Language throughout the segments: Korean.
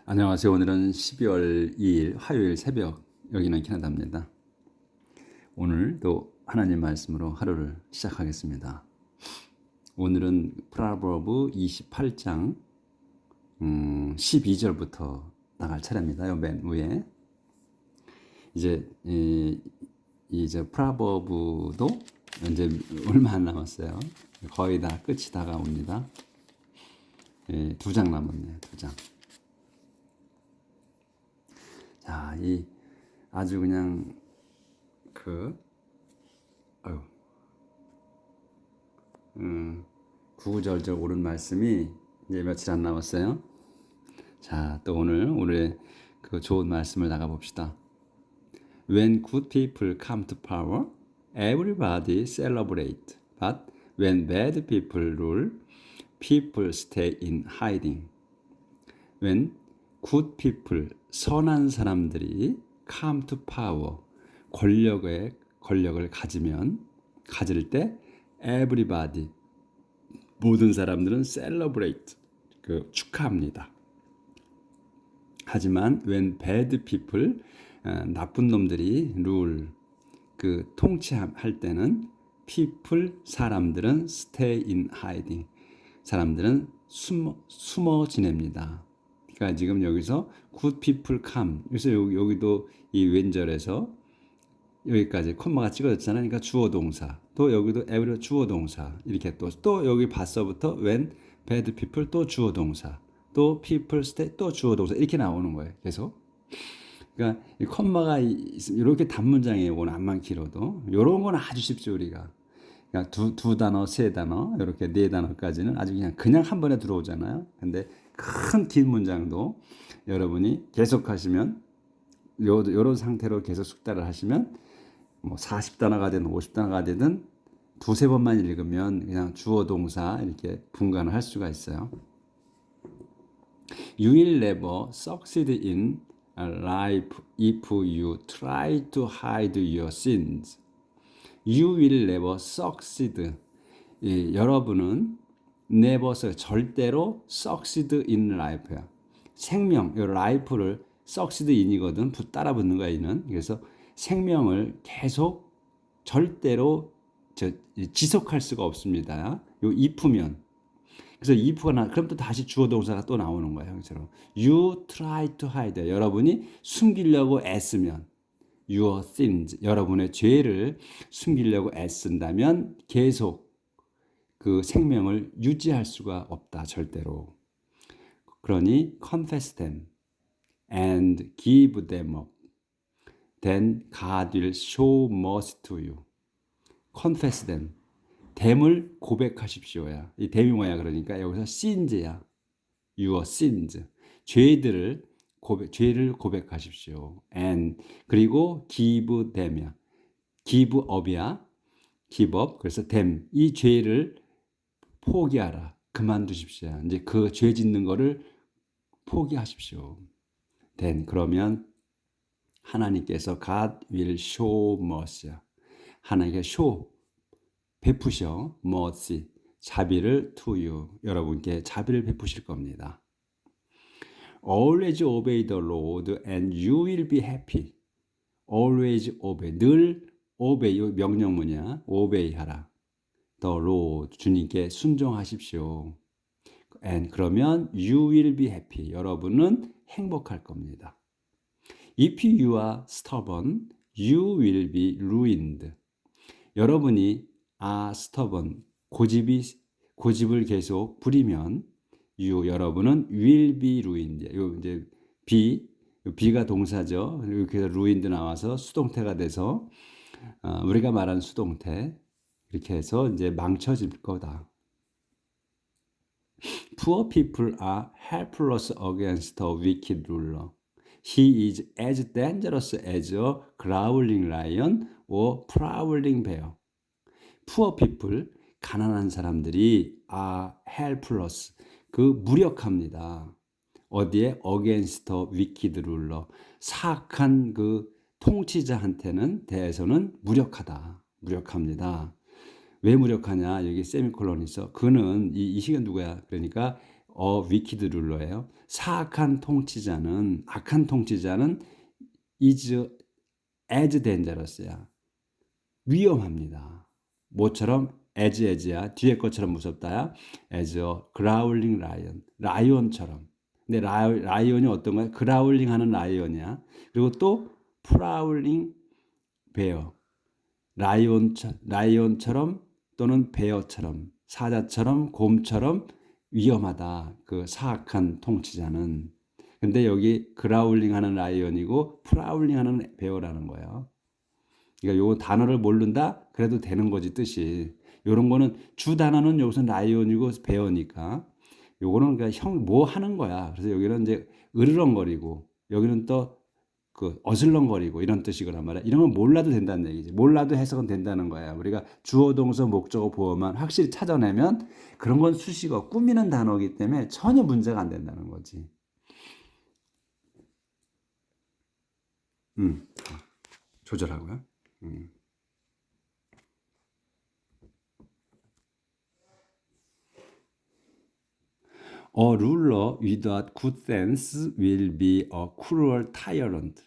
안녕하세요. 오늘은 12월 2일 화요일 새벽, 여기는 캐나다입니다. 오늘도 하나님 말씀으로 하루를 시작하겠습니다. 오늘은 프로버브 28장 12절부터 나갈 차례입니다. 맨 위에 이제 이제 프로버브도 이제 얼마 안 남았어요. 거의 다 끝이 다가옵니다. 2장 남았네요. 2장. 자, 이 아주 그냥 구구절절 옳은 말씀이 이제 며칠 안 남았어요. 자, 또 오늘의 그 좋은 말씀을 나가 봅시다. When good people come to power, everybody celebrate. But when bad people rule, people stay in hiding. When good people, 선한 사람들이 come to power, 권력을 가질 때 everybody, 모든 사람들은 celebrate, 축하합니다. 하지만 when bad people, 나쁜 놈들이 rule, 통치할 때는 people, 사람들은 stay in hiding, 사람들은 숨어 지냅니다. 그러니까 지금 여기서 good people come, 그래서 여기도 이 왼절에서 여기까지 콤마가 찍어졌잖아요. 그러니까 주어 동사. 또 여기도 every 주어 동사. 이렇게 또 여기 봤어부터 when bad people 또 주어 동사. 또 people stay 또 주어 동사. 이렇게 나오는 거예요. 계속. 그러니까 이 콤마가 이렇게 단문장이에요. 이건 암만 길어도. 이런 건 아주 쉽죠, 우리가. 그러니까 두 단어, 세 단어, 이렇게 네 단어까지는 아주 그냥 한 번에 들어오잖아요. 근데 큰 긴 문장도 여러분이 계속 하시면 이런 상태로 계속 숙달을 하시면 뭐 40단어가 되든 50단어가 되든 두세 번만 읽으면 그냥 주어 동사 이렇게 분간을 할 수가 있어요. You will never succeed in life if you try to hide your sins. You will never succeed. 여러분은 never, 절대로 succeed in life야. 생명, 이 life를 succeed in이거든. 따라 붙는 거야, 이는. 그래서 생명을 계속 절대로 지속할 수가 없습니다. 요 if면. 그래서 if가 그럼 또 다시 주어 동사가 또 나오는 거예요, 형처럼. You try to hide. 여러분이 숨기려고 애쓰면 your sins, 여러분의 죄를 숨기려고 애쓴다면 계속 그 생명을 유지할 수가 없다, 절대로. 그러니 confess them and give them up. Then God will show mercy to you. confess them. them을 고백하십시오야. 이 them이 뭐야 그러니까 여기서 sins야. your sins. 죄를 고백하십시오. and 그리고 give them이야. give up이야. give up. 그래서 them. 이 죄를 포기하라. 그만두십시오. 이제 그 죄 짓는 거를 포기하십시오. then 그러면 하나님께서 God will show mercy. 하나님께 show 베푸셔 mercy 자비를 to you. 여러분께 자비를 베푸실 겁니다. Always obey the Lord and you will be happy. Always obey. 늘 obey. 명령문이야. obey 하라. The Lord. 주님께 순종하십시오. And 그러면 you will be happy. 여러분은 행복할 겁니다. If you are stubborn, you will be ruined. 여러분이 are stubborn, 고집을 계속 부리면 여러분은 will be ruined. 요 이제 be가 동사죠. 이렇게 해서 ruined 나와서 수동태가 돼서 우리가 말하는 수동태 이렇게 해서 이제 망쳐질 거다. Poor people are helpless against a wicked ruler. He is as dangerous as a growling lion or prowling bear. Poor people, 가난한 사람들이 are helpless, 무력합니다. 어디에? against a wicked ruler, 사악한 통치자한테는 대해서는 무력합니다. 왜 무력하냐? 여기 세미콜론 있어. 그는 이 시간 누구야? 그러니까 wicked ruler예요. 악한 통치자는 is as dangerous야. 위험합니다. 뭐처럼 as야. 뒤에 것처럼 무섭다야. as a growling lion. 라이온처럼. 근데 라이온이 어떤 거야? 그라울링 하는 라이온이야. 그리고 또 프라울링 베어. 라이온처럼 또는 베어처럼, 사자처럼, 곰처럼 위험하다. 그 사악한 통치자는. 근데 여기 그라울링 하는 라이온이고 프라울링 하는 베어라는 거예요. 그러니까 요 단어를 모른다? 그래도 되는 거지, 뜻이. 요런 거는 주 단어는 여기서 라이온이고 베어니까. 요거는 그러니까 뭐 하는 거야. 그래서 여기는 이제 으르렁거리고, 여기는 또 그 어슬렁거리고 이런 뜻이거란 말이야. 이런 건 몰라도 된다는 얘기지. 몰라도 해석은 된다는 거야. 우리가 주어, 동사, 목적어, 보어만 확실히 찾아내면 그런 건 수식어, 꾸미는 단어이기 때문에 전혀 문제가 안 된다는 거지. 조절하고요. A ruler without good sense will be a cruel tyrant.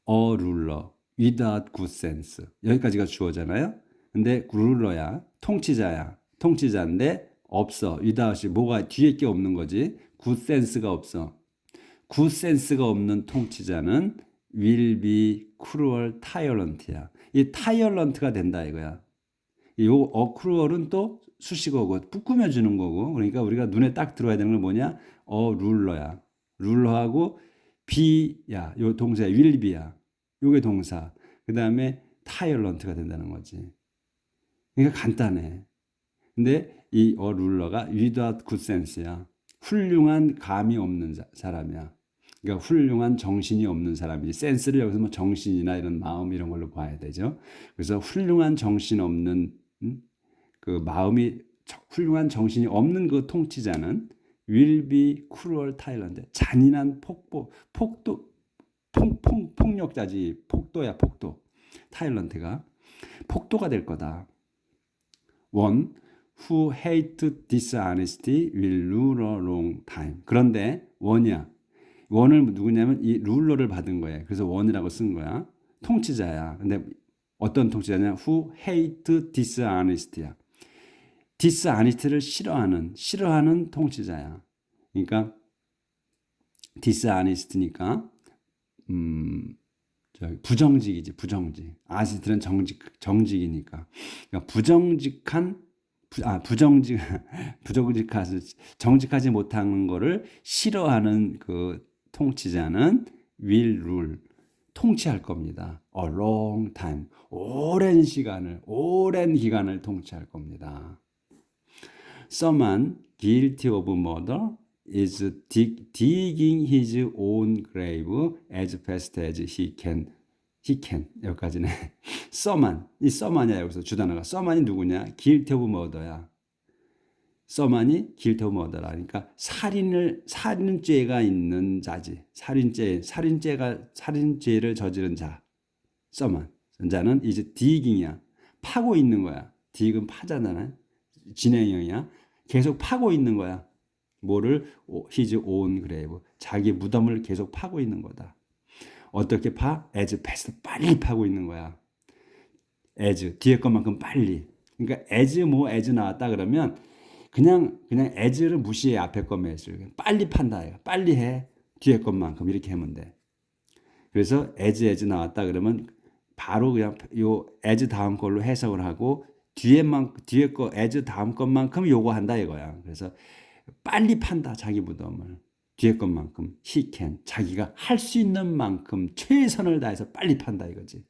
A ruler without good sense. 여기까지가 주어잖아요. 근데 룰러야, 통치자야. 통치자인데 없어. without이 뭐가 뒤에 게 없는 거지. good sense가 없어. good sense가 없는 통치자는 will be cruel tyrant야. 이 tyrant가 된다 이거야. 요 cruel은 또 수식어고 꾸며 주는 거고. 그러니까 우리가 눈에 딱 들어야 되는 건 뭐냐? 룰러야. 룰러하고 be야. 요 동사 will be야. 요게 동사. 그다음에 tyrant가 된다는 거지. 그러니까 간단해. 근데 이 룰러가 without good sense야. 훌륭한 감이 없는 사람이야. 그러니까 훌륭한 정신이 없는 사람이지. 센스를 여기서 뭐 정신이나 이런 마음 이런 걸로 봐야 되죠. 그래서 훌륭한 정신 없는 그 마음이 훌륭한 정신이 없는 그 통치자는 will be cruel tyrant. 잔인한 폭력자지. 폭도야, 폭도. 타일런트가 폭도가 될 거다. One who hate dishonesty will rule a long time. 그런데 원이야. 원을 누구냐면 이 룰러를 받은 거예요. 그래서 원이라고 쓴 거야. 통치자야. 근데 어떤 통치자냐? Who hate dishonest야. dishonest를 싫어하는 통치자야. 그러니까 dishonest니까 부정직이지, 부정직. 아시트는 정직이니까. 그러니까 정직하지 못하는 거를 싫어하는 그 통치자는 will rule, 통치할 겁니다. A long time, 오랜 기간을 통치할 겁니다. Someone guilty of murder is digging his own grave as fast as he can. 여기까지네. 이 써만이야. 여기서 주단어가. 써만이 누구냐? guilty of murder야. 써만이 guilty of murder라. 그러니까 살인죄가 있는 자지. 살인죄를 저지른 자. 써만. 자는 이제 digging이야. 파고 있는 거야. dig은 파잖아. 진행형이야. 계속 파고 있는 거야. 뭐를? his own grave. 자기 무덤을 계속 파고 있는 거다. 어떻게 파? as fast, 빨리 파고 있는 거야. as, 뒤에 것만큼 빨리. 그러니까 as 나왔다 그러면 그냥 as를 무시해. 앞에 거 매수를. 빨리 판다. 빨리 해. 뒤에 것만큼 이렇게 하면 돼. 그래서 as 나왔다 그러면 바로 그냥 요 as 다음 걸로 해석을 하고 뒤에 거 as 다음 것만큼 요거 한다 이거야. 그래서 빨리 판다. 자기 무덤을. 뒤에 것만큼 he can. 자기가 할 수 있는 만큼 최선을 다해서 빨리 판다 이거지.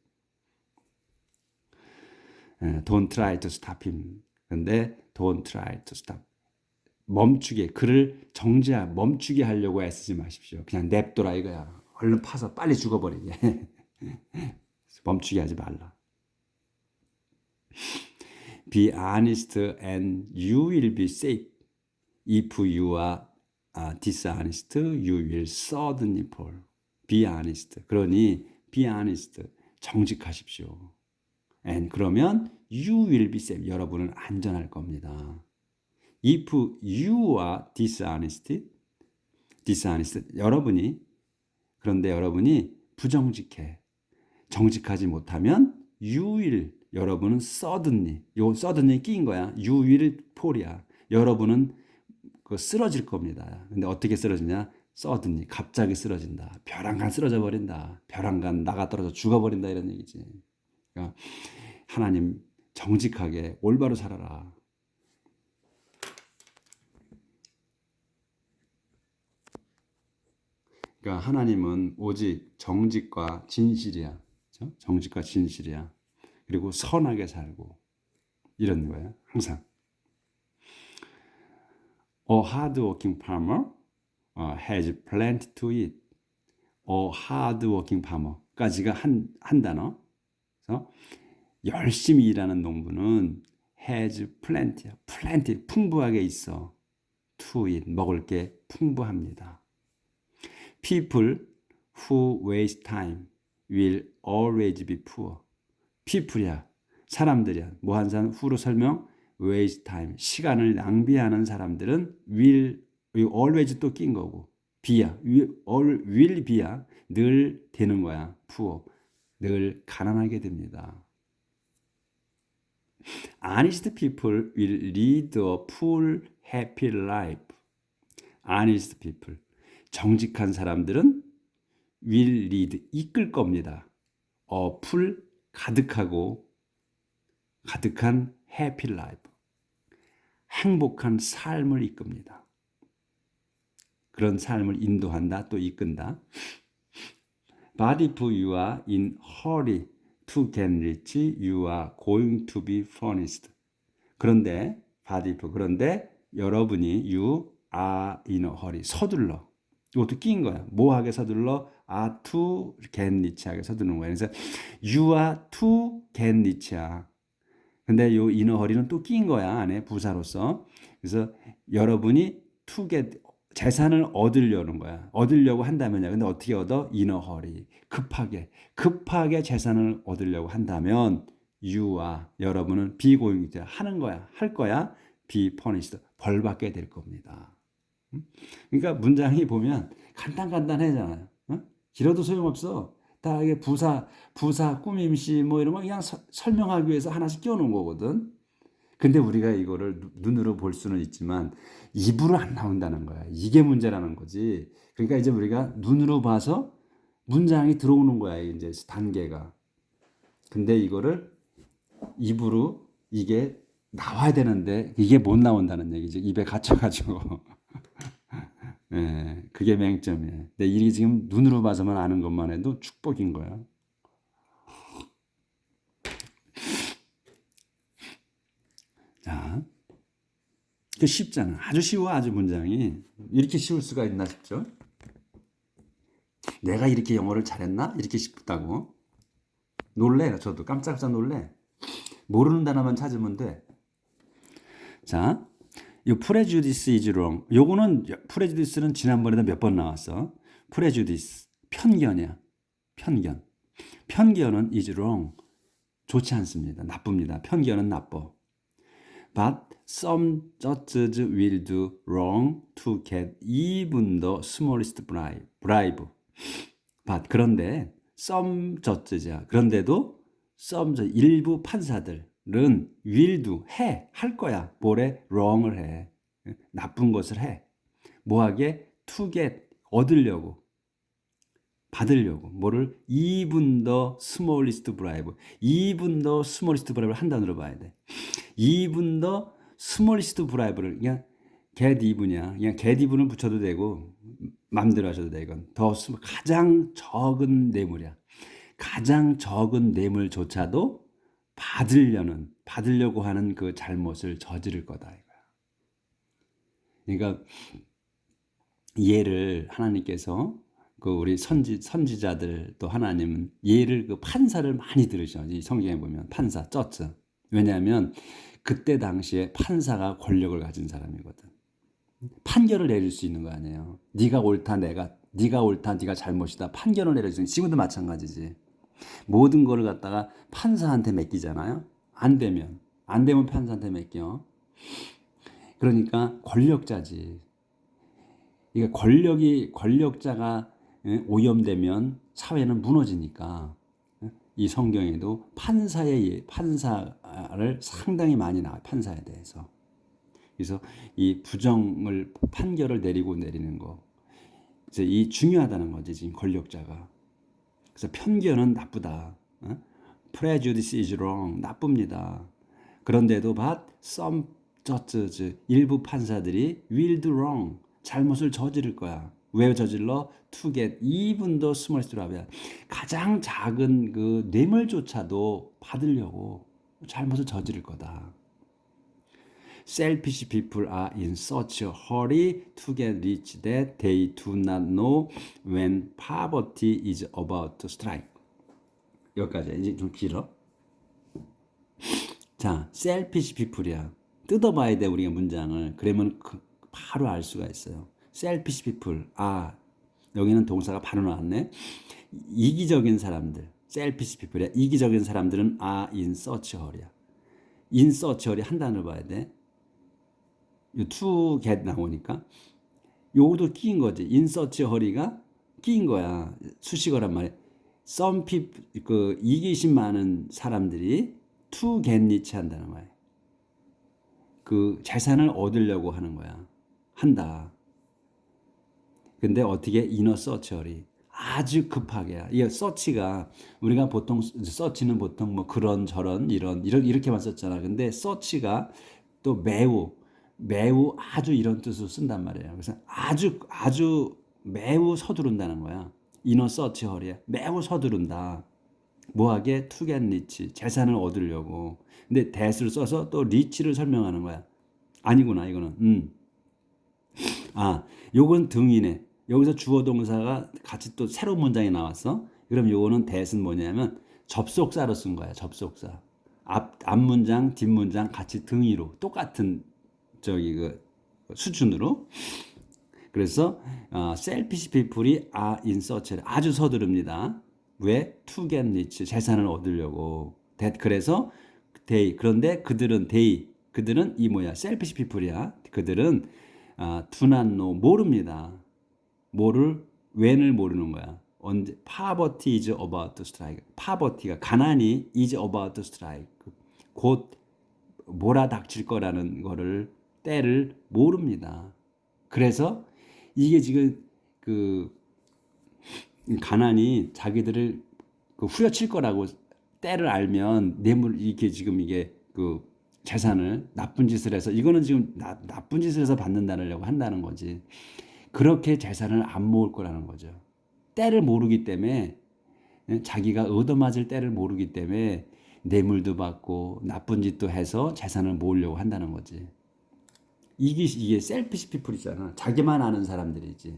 Don't try to stop him. 근데 don't try to stop. 그를 멈추게 하려고 애쓰지 마십시오. 그냥 냅둬라 이거야. 얼른 파서 빨리 죽어버리게. 멈추게 하지 말라. Be honest and you will be safe. If you are dishonest, you will certainly fall. Be honest. 그러니 be honest. 정직하십시오. And 그러면 you will be safe. 여러분은 안전할 겁니다. if you are dishonest, 그런데 여러분이 부정직해. 정직하지 못하면 you will, 여러분은 suddenly, 요 suddenly 끼인 거야. you will fall이야. 여러분은 그 쓰러질 겁니다. 근데 어떻게 쓰러지냐? suddenly, 갑자기 쓰러진다. 벼랑간 쓰러져 버린다. 벼랑간 나가 떨어져 죽어버린다 이런 얘기지. 그러니까 하나님 정직하게 올바로 살아라. 그러니까 하나님은 오직 정직과 진실이야. 그렇죠? 정직과 진실이야. 그리고 선하게 살고 이런 거예요. 항상. A hard-working farmer has plenty to eat. A hard-working farmer까지가 한 단어. 그래서 열심히 일하는 농부는 has plenty, 풍부하게 있어. to eat, 먹을 게 풍부합니다. People who waste time will always be poor. people이야, 사람들이야. 뭐 한 사람 who로 설명, waste time, 시간을 낭비하는 사람들은 will, always 또 낀 거고, be야, will be야, 늘 되는 거야. poor, 늘 가난하게 됩니다. Honest people will lead a full, happy life. Honest people, 정직한 사람들은 will lead, 이끌 겁니다. full, 가득한 happy life, 행복한 삶을 이끕니다. 그런 삶을 인도한다, 또 이끈다. But if you are in hurry to get rich, you are going to be furnished. 그런데 여러분이 you are in a hurry, 서둘러. 이것도 끼인 거야. 뭐하게 서둘러? are to get rich하게 서두르는 거야. 그래서 you are to get rich야. 근데 요 in a hurry는 또 끼인 거야. 안에 부사로서. 그래서 여러분이 to get, 재산을 얻으려는 거야. 얻으려고 한다면요. 근데 어떻게 얻어? in a hurry. 급하게 재산을 얻으려고 한다면 you are, 여러분은 be going to, 할 거야. be punished, 벌 받게 될 겁니다. 그러니까 문장이 보면 간단하잖아요. 길어도 소용없어. 다 이게 부사, 꾸밈시 뭐 이런 거 그냥 설명하기 위해서 하나씩 끼워놓은 거거든. 근데 우리가 이거를 눈으로 볼 수는 있지만 입으로 안 나온다는 거야. 이게 문제라는 거지. 그러니까 이제 우리가 눈으로 봐서 문장이 들어오는 거야. 이제 단계가. 근데 이거를 입으로 이게 나와야 되는데 이게 못 나온다는 얘기죠. 입에 갇혀가지고. 예, 그게 맹점이에요. 근데 이게 지금 눈으로 봐서만 아는 것만 해도 축복인 거야. 자, 그 쉽잖아. 아주 쉬워, 아주 문장이. 이렇게 쉬울 수가 있나 싶죠? 내가 이렇게 영어를 잘했나? 이렇게 싶다고. 놀래, 저도 깜짝깜짝 놀래. 모르는 단어만 찾으면 돼. 자, 이 prejudice is wrong. 요거는 prejudice는 지난번에도 몇 번 나왔어. prejudice, 편견이야. 편견은 is wrong. 좋지 않습니다. 나쁩니다. 편견은 나빠. But some judges will do wrong to get even the smallest bribe. But 그런데 some judges야. 그런데도 some 일부 판사들은 will do, 할 거야. 뭐래? wrong을 해. 나쁜 것을 해. 뭐하게? to get, 얻으려고. 받으려고. 뭐를? even the smallest bribe. even the smallest bribe를 한 단어로 봐야 돼. even the smallest bribe를 그냥 get even이야. 그냥 get even을 붙여도 되고 마음대로 하셔도 돼. 이건 가장 적은 뇌물이야. 가장 적은 뇌물조차도 받으려고 하는 그 잘못을 저지를 거다 이거야. 그러니까 예를 하나님께서 그 우리 선지자들 또 하나님은 예를 그 판사를 많이 들으셔. 이 성경에 보면 판사, 저츠. 왜냐하면 그때 당시에 판사가 권력을 가진 사람이거든. 판결을 내릴 수 있는 거 아니에요. 네가 옳다, 네가 잘못이다. 판결을 내릴 수 있는. 지금도 마찬가지지. 모든 거를 갖다가 판사한테 맡기잖아요. 안 되면 판사한테 맡겨. 그러니까 권력자지. 이게 권력자가 오염되면 사회는 무너지니까 이 성경에도 판사를 상당히 많이 나와요. 판사에 대해서. 그래서 이 판결을 내리는 거. 이제 이 중요하다는 거지, 지금 권력자가. 그래서 편견은 나쁘다. Prejudice is wrong. 나쁩니다. 그런데도 some judges, 일부 판사들이 will do wrong. 잘못을 저지를 거야. 왜 저질러? To get even the smallest trouble. 가장 작은 그 뇌물조차도 받으려고 잘못을 저지를 거다. Selfish people are in such a hurry to get rich that they do not know when poverty is about to strike. 여기까지. 이제 좀 길어. 자, selfish people이야. 뜯어봐야 돼, 우리가 문장을. 그러면 바로 알 수가 있어요. selfish people. 여기는 동사가 바로 나왔네. 이기적인 사람들. selfish people이야. 이기적인 사람들은 are in such a hurry야. in such a hurry 한 단어를 봐야 돼. 이 to get 나오니까 요것도 끼인 거지. in such a hurry가 끼인 거야. 수식어란 말이야. some people, 그 이기심 많은 사람들이 to get rich 한다는 거야. 그 재산을 얻으려고 하는 거야. 한다. 근데 어떻게 in a search hurry. 아주 급하게. 이 search가 우리가 보통 search는 보통 뭐 그런 저런 이렇게만 썼잖아. 근데 search가 또 매우 아주 이런 뜻으로 쓴단 말이에요. 그래서 아주 매우 서두른다는 거야. in a search hurry. 매우 서두른다. 뭐하게? to get rich. 재산을 얻으려고. 근데 that을 써서 또 rich를 설명하는 거야. 아니구나, 이거는. 요건 등이네. 여기서 주어 동사가 같이 또 새로운 문장이 나왔어. 그럼 요거는 that은 뭐냐면 접속사로 쓴 거야. 접속사. 앞 문장, 뒷 문장 같이 등위로 똑같은 그 수준으로. 그래서 selfish people이 are in search. 아주 서두릅니다. 왜? to get rich. 재산을 얻으려고. 그래서 그런데 그들은 이 뭐야? selfish people이야. 그들은 do not know. 모릅니다. when을 모르는 거야. 언제? poverty is about to strike. poverty가 가난이 is about to strike. 곧 몰아닥칠 거라는 거를 때를 모릅니다. 그래서 이게 지금 그 가난이 자기들을 후려칠 거라고 때를 알면 이게 지금 이게 그 재산을 나쁜 짓을 해서 이거는 지금 나쁜 짓을 해서 받는다려고 한다는 거지. 그렇게 재산을 안 모을 거라는 거죠. 때를 모르기 때문에 자기가 얻어맞을 때를 모르기 때문에 뇌물도 받고 나쁜 짓도 해서 재산을 모으려고 한다는 거지. 이게 셀피시 피플이잖아. 자기만 아는 사람들이지.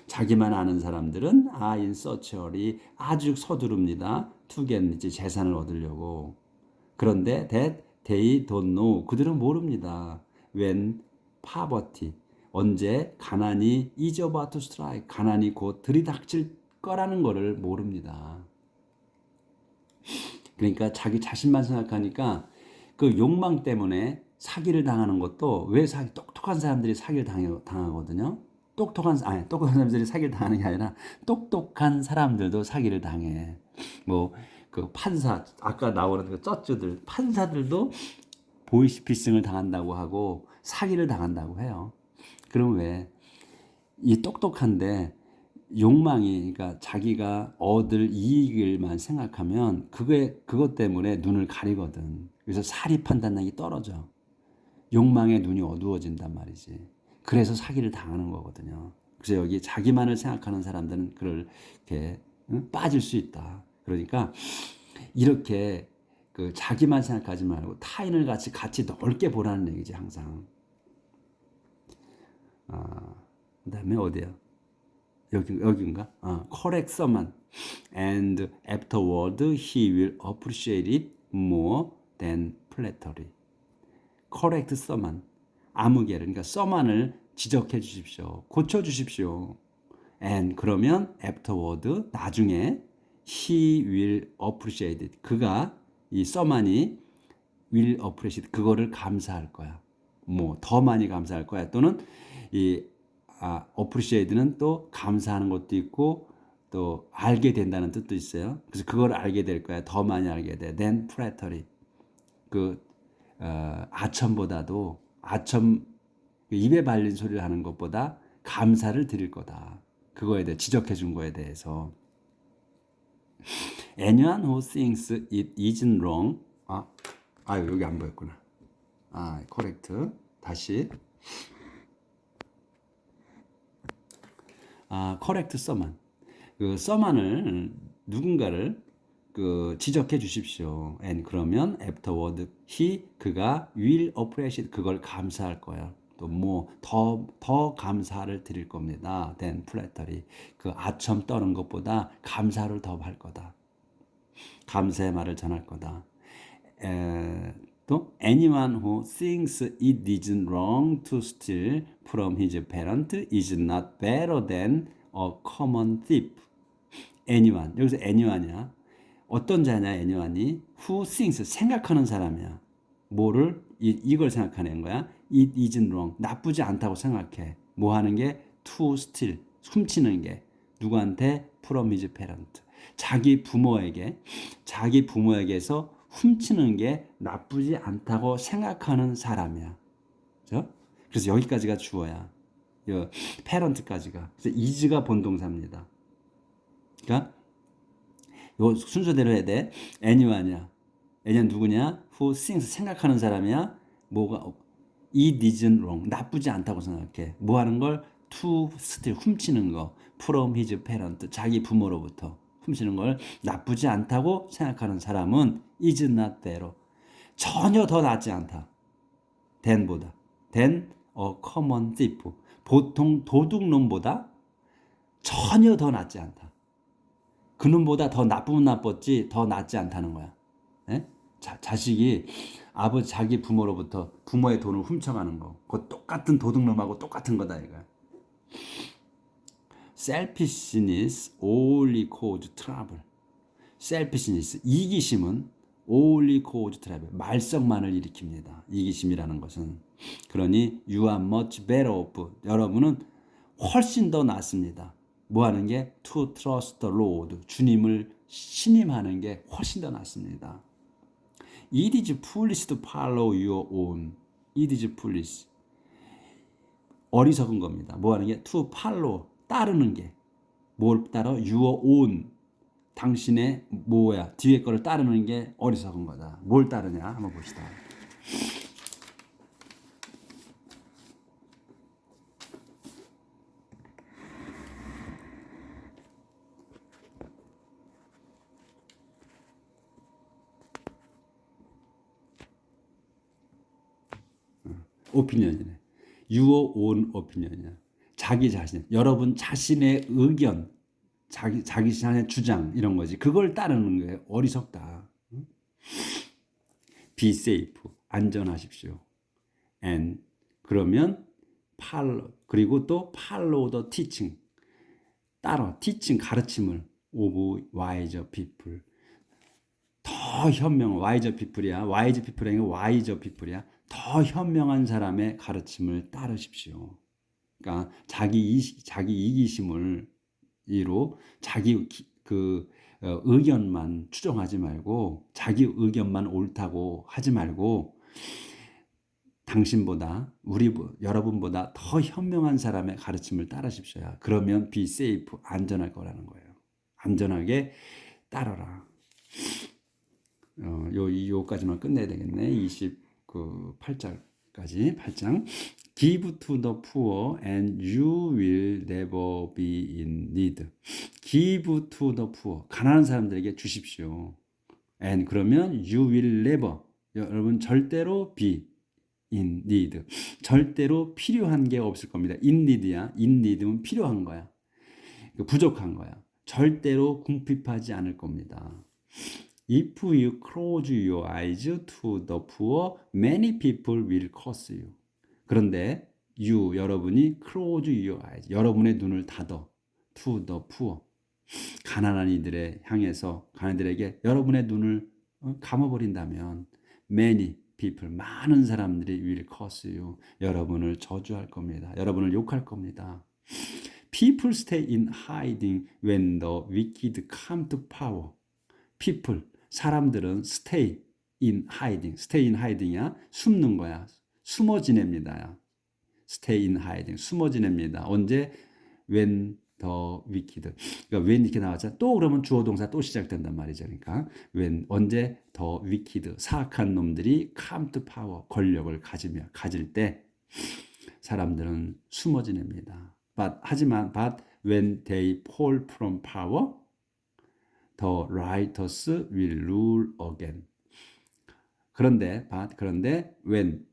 자기만 아는 사람들은 in search hurry 아주 서두릅니다. to get rich 재산을 얻으려고. 그런데 that they don't know 그들은 모릅니다. when poverty 언제 가난이 is about to strike 가난이 곧 들이닥칠 거라는 거를 모릅니다. 그러니까 자기 자신만 생각하니까 그 욕망 때문에 사기를 당하는 것도 왜 똑똑한 사람들이 사기를 당하거든요. 똑똑한 사람들이 사기를 당하는 게 아니라 똑똑한 사람들도 사기를 당해. 뭐 그 판사 아까 나오는 그 저주들 판사들도 보이스피싱을 당한다고 하고 사기를 당한다고 해요. 그럼 왜 이 똑똑한데 욕망이 그러니까 자기가 얻을 이익을만 생각하면 그것 때문에 눈을 가리거든. 그래서 사리 판단력이 떨어져. 욕망에 눈이 어두워진단 말이지. 그래서 사기를 당하는 거거든요. 그래서 여기 자기만을 생각하는 사람들은 그렇게 빠질 수 있다. 그러니까 이렇게 그 자기만 생각하지 말고 타인을 같이 넓게 보라는 얘기지 항상. 그다음에 어디야? 여기인가? correct someone and afterward he will appreciate it more than flattery. correct someone 아무개를 그러니까 someone을 지적해 주십시오. 고쳐 주십시오. and 그러면 afterward 나중에 he will appreciate it. 그가 이 someone이 will appreciate 그거를 감사할 거야. 뭐 더 많이 감사할 거야. 또는 이 appreciate는 또 감사하는 것도 있고 또 알게 된다는 뜻도 있어요. 그래서 그걸 알게 될 거야. 더 많이 알게 돼. than flattery. 그 아첨보다도 아첨 입에 발린 소리를 하는 것보다 감사를 드릴 거다. 그거에 대해 지적해 준 거에 대해서 anyone who thinks it isn't wrong 여기 안 보였구나. correct. 다시 correct someone. 그 someone을 누군가를 그 지적해 주십시오. and 그러면 afterward 그가 will appreciate 그걸 감사할 거야. 또 뭐 더 감사를 드릴 겁니다. than flattery. 그 아첨 떠는 것보다 감사를 더 할 거다. 감사의 말을 전할 거다. 또 anyone who thinks it isn't wrong to steal from his parent is not better than a common thief. anyone 여기서 anyone이야. 어떤 자냐 anyone이 who thinks 생각하는 사람이야. 뭐를 이걸 생각하는 거야. it isn't wrong 나쁘지 않다고 생각해. 뭐 하는 게 to steal 훔치는 게 누구한테 from his parent 자기 부모에게서 훔치는 게 나쁘지 않다고 생각하는 사람이야. 그렇죠? 그래서 여기까지가 주어야. parent까지가. 그래서 is가 본동사입니다. 그러니까 요 순서대로 해야 돼. anyone이야. anyone 누구냐? who thinks 생각하는 사람이야. 뭐가 it isn't wrong 나쁘지 않다고 생각해. 뭐 하는 걸 to steal 훔치는 거 from his parent 자기 부모로부터 훔치는 걸 나쁘지 않다고 생각하는 사람은 is not better 전혀 더 낫지 않다. than보다 than a common thief 보통 도둑놈보다 전혀 더 낫지 않다. 그놈보다 더 나쁘면 나빴지 더 낫지 않다는 거야. 예? 자식이 아버지 자기 부모로부터 부모의 돈을 훔쳐가는 거 그거 똑같은 도둑놈하고 똑같은 거다 이거야. selfishness only cause trouble. selfishness 이기심은 only cause trouble 말썽만을 일으킵니다. 이기심이라는 것은. 그러니 you are much better off. 여러분은 훨씬 더 낫습니다. 뭐 하는 게 to trust the Lord 주님을 신임하는 게 훨씬 더 낫습니다. It is foolish to follow your own. It is foolish. 어리석은 겁니다. 뭐 하는 게 to follow 따르는 게 뭘 따라 your own 당신의 뭐야 뒤에 거를 따르는 게 어리석은 거다. 뭘 따르냐 한번 봅시다. 오피니언이네. your own opinion이야. 자기 자신, 여러분 자신의 의견, 자기 자신의 주장 이런 거지. 그걸 따르는 거예요. 어리석다. Be safe, 안전하십시오. And 그러면 follow 그리고 또 follow the teaching, 따라 teaching 가르침을 of wise people. 더 현명 wise people이야. wise people이 아니라 wise people이야. 더 현명한 사람의 가르침을 따르십시오. 그러니까 자기 이기심을 이로 자기 의견만 추종하지 말고 자기 의견만 옳다고 하지 말고 당신보다 여러분보다 더 현명한 사람의 가르침을 따르십시오. 그러면 be safe 안전할 거라는 거예요. 안전하게 따라라. 요까지만 끝내야 되겠네. 28절까지 8장. Give to the poor and you will never be in need. Give to the poor. 가난한 사람들에게 주십시오. And 그러면 you will never. 여러분 절대로 be in need. 절대로 필요한 게 없을 겁니다. in need야. in need면 필요한 거야. 부족한 거야. 절대로 궁핍하지 않을 겁니다. If you close your eyes to the poor, many people will curse you. 그런데 여러분이 close your eyes, 여러분의 눈을 닫아 to the poor, 가난한 이들에 향해서 가난들에게 여러분의 눈을 감아버린다면 many people, 많은 사람들이 will curse you. 여러분을 저주할 겁니다. 여러분을 욕할 겁니다. People stay in hiding when the wicked come to power. People, 사람들은 stay in hiding. stay in hiding이야. 숨는 거야. 숨어 지냅니다. stay in hiding. 숨어 지냅니다. 언제? when the wicked. 그러니까 when 이렇게 나왔잖아. 또 그러면 주어 동사 또 시작된단 말이죠. 그러니까 when 언제 the wicked 사악한 놈들이 come to power 권력을 가질 때 사람들은 숨어 지냅니다. 하지만 when they fall from power the righteous will rule again. 그런데 when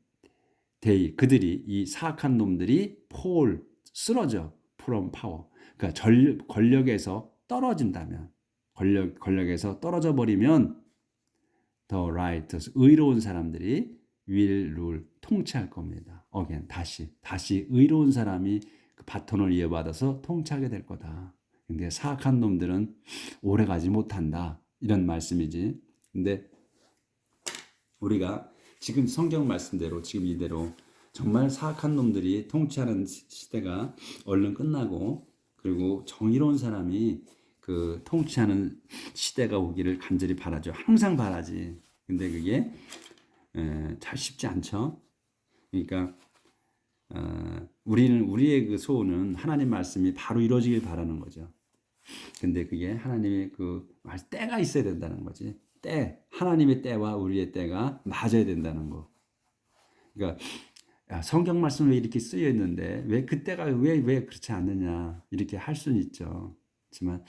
they 그들이 이 사악한 놈들이 fall 쓰러져 from power. 그러니까 권력에서 떨어진다면 권력에서 떨어져 버리면 the righteous 의로운 사람들이 will rule 통치할 겁니다. again 다시 의로운 사람이 그 바톤을 이어받아서 통치하게 될 거다. 근데 사악한 놈들은 오래 가지 못한다. 이런 말씀이지. 근데 우리가 지금 성경 말씀대로 지금 이대로 정말 사악한 놈들이 통치하는 시대가 얼른 끝나고 그리고 정의로운 사람이 그 통치하는 시대가 오기를 간절히 바라죠. 항상 바라지. 근데 그게 잘 쉽지 않죠. 그러니까 우리의 그 소원은 하나님 말씀이 바로 이루어지길 바라는 거죠. 근데 그게 하나님의 그 때가 있어야 된다는 거지. 하나님의 때와 우리의 때가 맞아야 된다는 거. 그러니까 성경 말씀 왜 이렇게 쓰여 있는데 왜 그때가 왜 그렇지 않느냐 이렇게 할 수는 있죠. 하지만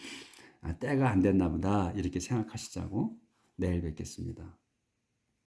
때가 안 됐나 보다 이렇게 생각하시자고 내일 뵙겠습니다.